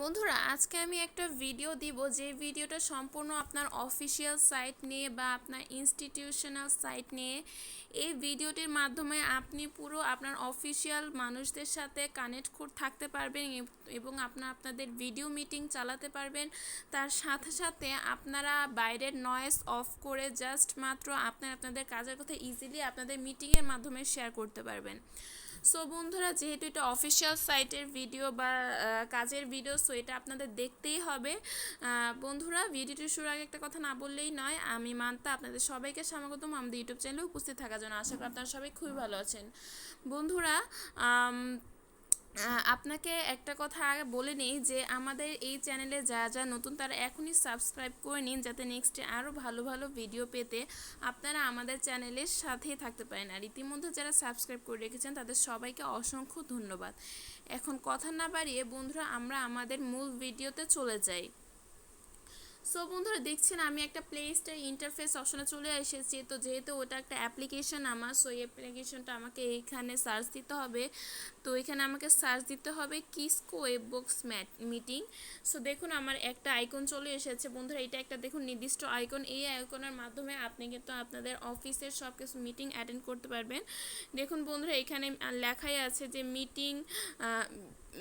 বন্ধুরা, আজকে আমি একটা ভিডিও দিব যে ভিডিওটা সম্পূর্ণ আপনার অফিসিয়াল সাইট নিয়ে বা আপনার ইনস্টিটিউশনাল সাইট নিয়ে। এই ভিডিওটির মাধ্যমে আপনি পুরো আপনার অফিসিয়াল মানুষদের সাথে কানেক্ট থাকতে পারবেন এবং আপনাদের ভিডিও মিটিং চালাতে পারবেন। তার সাথে সাথে আপনারা বাইরের নয়েজ অফ করে জাস্ট মাত্র আপনাদের কাজের কথা ইজিলি আপনাদের মিটিংয়ের মাধ্যমে শেয়ার করতে পারবেন। সো বন্ধুরা, যেহেতু এটা অফিসিয়াল সাইটের ভিডিও বা কাজের ভিডিও, সো এটা আপনাদের দেখতেই হবে। বন্ধুরা, ভিডিওটি শুরুর আগে একটা কথা না বললেই নয়। আমি মান্তা, আপনাদের সবাইকে স্বাগতম আমাদের ইউটিউব চ্যানেলে উপস্থিত থাকার জন্য। আশা করি আপনারা সবাই খুবই ভালো আছেন। বন্ধুরা, আপনাকে একটা কথা আগে বলে নিই যে আমাদের এই চ্যানেলে যা নতুন তারা এখনই সাবস্ক্রাইব করে নিন, যাতে নেক্সটে আরও ভালো ভালো ভিডিও পেতে আপনারা আমাদের চ্যানেলের সাথেই থাকতে পারেন। আর ইতিমধ্যে যারা সাবস্ক্রাইব করে রেখেছেন তাদের সবাইকে অসংখ্য ধন্যবাদ। এখন কথা না বাড়িয়ে বন্ধুরা, আমরা আমাদের মূল ভিডিওতে চলে যাই। সো বন্ধুরা, দেখছেন আমি একটা প্লে স্টোর ইন্টারফেস অপশনে চলে এসেছি। তো যেহেতু ওটা একটা অ্যাপ্লিকেশন আমার, সো এই অ্যাপ্লিকেশনটা আমাকে এইখানে সার্চ দিতে হবে। তো এখানে আমাকে সার্চ দিতে হবে কিসকো ওয়েববক্স মিটিং। সো দেখুন আমার একটা আইকন চলে এসেছে। বন্ধুরা, এটা একটা দেখুন নির্দিষ্ট আইকন। এই আইকনের মাধ্যমে আপনি কিন্তু আপনাদের অফিসের সব কিছু মিটিং অ্যাটেন্ড করতে পারবেন। দেখুন বন্ধুরা, এখানে লেখাই আছে যে meeting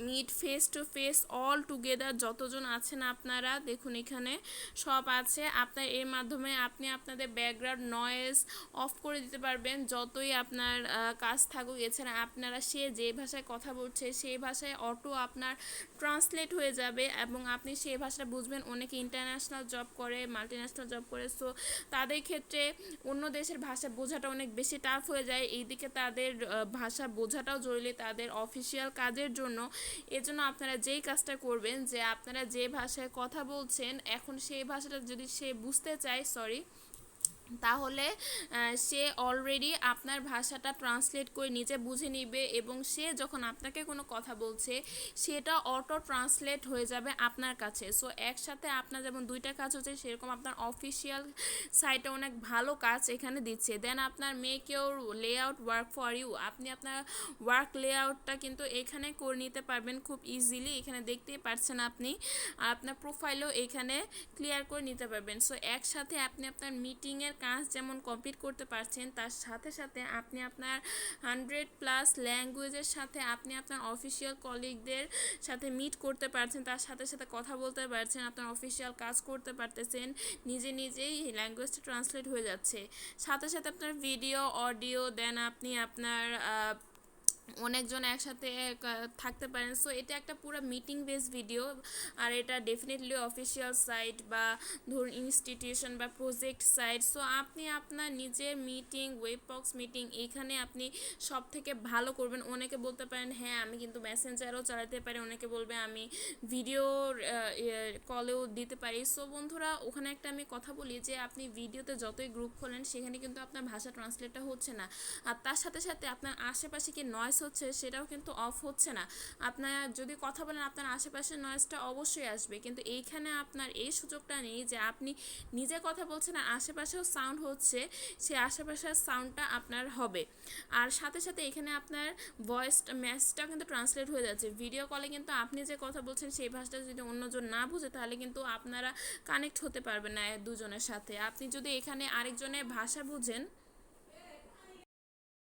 meet face to face all together. যতজন আছেন আপনারা দেখুন এখানে সব আছে। আপনার এর মাধ্যমে আপনি আপনাদের ব্যাকগ্রাউন্ড নয়েজ অফ করে দিতে পারবেন, যতই আপনার কাজ থাকুক। এছাড়া আপনারা সে যে ভাষায় কথা বলছে সেই ভাষায় অটো আপনার ট্রান্সলেট হয়ে যাবে এবং আপনি সেই ভাষা বুঝবেন। অনেকে ইন্টারন্যাশনাল জব করে, মাল্টিন্যাশনাল জব করে, সো তাদের ক্ষেত্রে অন্য দেশের ভাষা বোঝাটা অনেক বেশি টাফ হয়ে যায়। এইদিকে তাদের ভাষা বোঝাটাও জরুরি তাদের অফিসিয়াল কাজের জন্য। এজন্য আপনারা যেই কাজটা করবেন, যে আপনারা যে ভাষায় কথা বলছেন এখন সেই ভাষাটা যদি সে বুঝতে চায়, তাহলে সে অলরেডি আপনার ভাষাটা ট্রান্সলেট করে নিজে বুঝে নিবে এবং সে যখন আপনাকে কোনো কথা বলছে সেটা অটো ট্রান্সলেট হয়ে যাবে আপনার কাছে। সো একসাথে আপনার যেমন দুইটা কাজ হচ্ছে, সেরকম আপনার অফিসিয়াল সাইটে অনেক ভালো কাজ এখানে দিচ্ছে। দেন আপনার make your layout work for you. আপনি আপনার ওয়ার্ক লেআউটটা কিন্তু এখানে করে নিতে পারবেন খুব ইজিলি। এখানে দেখতেই পাচ্ছেন আপনি আপনার প্রোফাইলও এখানে ক্লিয়ার করে নিতে পারবেন। সো একসাথে আপনি আপনার মিটিংয়ের কাজ যেমন কমপ্লিট করতে পারছেন, তার সাথে সাথে আপনি আপনার 100+ ল্যাঙ্গুয়েজের সাথে আপনি আপনার অফিসিয়াল কলিগদের সাথে মিট করতে পারছেন, তার সাথে সাথে কথা বলতে পারছেন, আপনার অফিসিয়াল কাজ করতে পারতেছেন। নিজেই ল্যাঙ্গুয়েজটা ট্রান্সলেট হয়ে যাচ্ছে। সাথে সাথে আপনার ভিডিও, অডিও, দেন আপনি আপনার অনেকজন একসাথে থাকতে পারেন। সো এটা একটা পুরো মিটিং বেস ভিডিও। আর এটা ডেফিনেটলি অফিসিয়াল সাইট বা ধরুন ইনস্টিটিউশন বা প্রজেক্ট সাইট। সো আপনি আপনার নিজের মিটিং, ওয়েববক্স মিটিং এখানে আপনি সব থেকে ভালো করবেন। অনেকে বলতে পারেন হ্যাঁ আমি কিন্তু মেসেঞ্জারও চালাতে পারি, অনেকে বলবে আমি ভিডিও কলেও দিতে পারি। সো বন্ধুরা, ওখানে একটা আমি কথা বলি যে আপনি ভিডিওতে যতই গ্রুপ খোলেন সেখানে কিন্তু আপনার ভাষা ট্রান্সলেটটা হচ্ছে না। আর তার সাথে সাথে আপনার আশেপাশে কি নয়েজ হচ্ছে সেটাও কিন্তু অফ হচ্ছে না। আপনার যদি কথা বলেন আপনার আশেপাশের নয়েজটা অবশ্যই আসবে, কিন্তু এইখানে আপনার এই সুযোগটা নেই যে আপনি নিজে কথা বলছেন আর আশেপাশেও সাউন্ড হচ্ছে, সেই আশেপাশের সাউন্ডটা আপনার হবে। আর সাথে সাথে এখানে আপনার ভয়েসটা ম্যাসেজটাও কিন্তু ট্রান্সলেট হয়ে যাচ্ছে। ভিডিও কলে কিন্তু আপনি যে কথা বলছেন সেই ভাষাটা যদি অন্যজন না বুঝে তাহলে কিন্তু আপনারা কানেক্ট হতে পারবেন না দুজনের সাথে। আপনি যদি এখানে আরেকজনের ভাষা বুঝেন